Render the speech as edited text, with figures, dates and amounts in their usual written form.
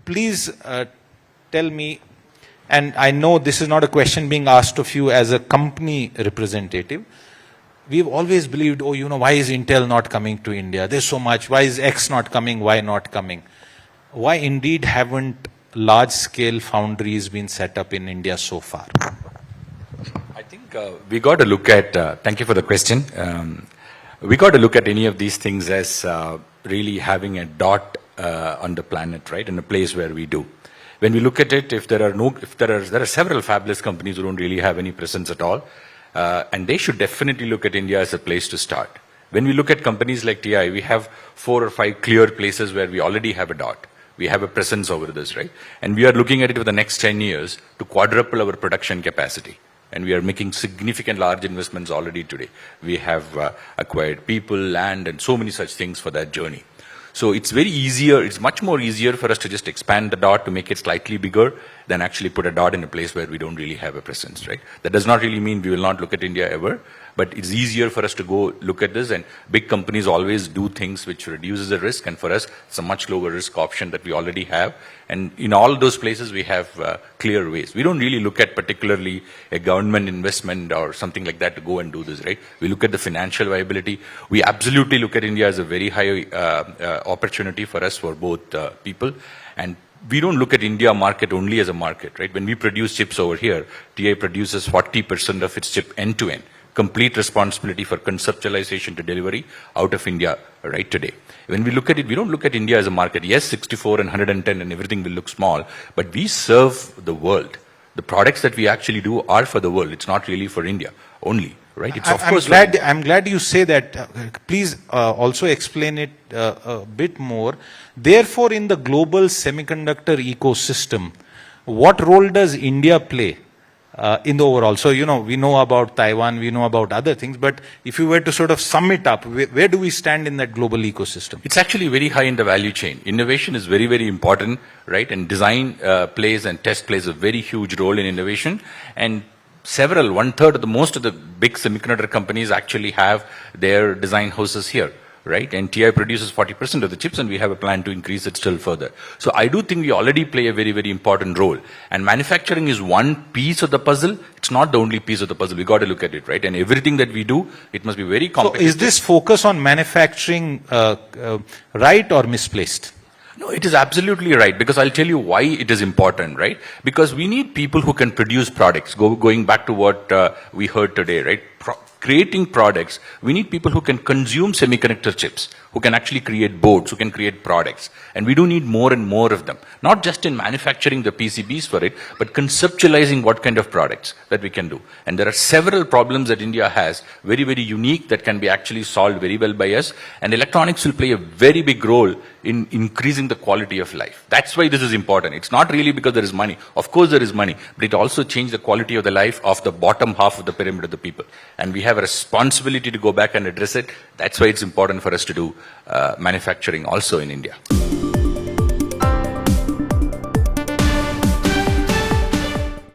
please tell me, and I know this is not a question being asked of you as a company representative. We've always believed, oh, why is Intel not coming to India? There's so much. Why is X not coming? Y not coming? Why indeed haven't large-scale foundries been set up in India so far? I think we got to look at, thank you for the question. We got to look at any of these things as really having a dot on the planet, right, in a place where we do. When we look at it, there are several fabulous companies who don't really have any presence at all. And they should definitely look at India as a place to start. When we look at companies like TI, we have 4 or 5 clear places where we already have a dot. We have a presence over this, right? And we are looking at it for the next 10 years to quadruple our production capacity. And we are making significant large investments already today. We have acquired people, land, and so many such things for that journey. So it's much more easier for us to just expand the dot to make it slightly bigger than actually put a dot in a place where we don't really have a presence, right? That does not really mean we will not look at India ever, but it's easier for us to go look at this, and big companies always do things which reduces the risk, and for us, it's a much lower risk option that we already have. And in all those places, we have clear ways. We don't really look at particularly a government investment or something like that to go and do this, right? We look at the financial viability. We absolutely look at India as a very high opportunity for us, for both people. And we don't look at India market only as a market, right? When we produce chips over here, TI produces 40% of its chip end-to-end. Complete responsibility for conceptualization to delivery out of India right today. When we look at it, we don't look at India as a market. Yes, 64 and 110 and everything will look small, but we serve the world. The products that we actually do are for the world. It's not really for India only, right? It's I'm glad you say that. Please also explain it a bit more. Therefore, in the global semiconductor ecosystem, what role does India play? In the overall. So, we know about Taiwan, we know about other things, but if you were to sort of sum it up, where do we stand in that global ecosystem? It's actually very high in the value chain. Innovation is very, very important, right? And design plays and test plays a very huge role in innovation. And one-third of most of the big semiconductor companies actually have their design houses here. Right? And TI produces 40% of the chips, and we have a plan to increase it still further. So I do think we already play a very, very important role. And manufacturing is one piece of the puzzle. It's not the only piece of the puzzle. We got to look at it, right? And everything that we do, it must be very competitive. So is this focus on manufacturing right or misplaced? No, it is absolutely right, because I'll tell you why it is important, right? Because we need people who can produce products. Going back to what we heard today, right? Creating products, we need people who can consume semiconductor chips, who can actually create boards, who can create products. And we do need more and more of them. Not just in manufacturing the PCBs for it, but conceptualizing what kind of products that we can do. And there are several problems that India has, very, very unique, that can be actually solved very well by us. And electronics will play a very big role in increasing the quality of life. That's why this is important. It's not really because there is money. Of course there is money, but it also changed the quality of the life of the bottom half of the pyramid of the people. And we have a responsibility to go back and address it. That's why it's important for us to do manufacturing also in India.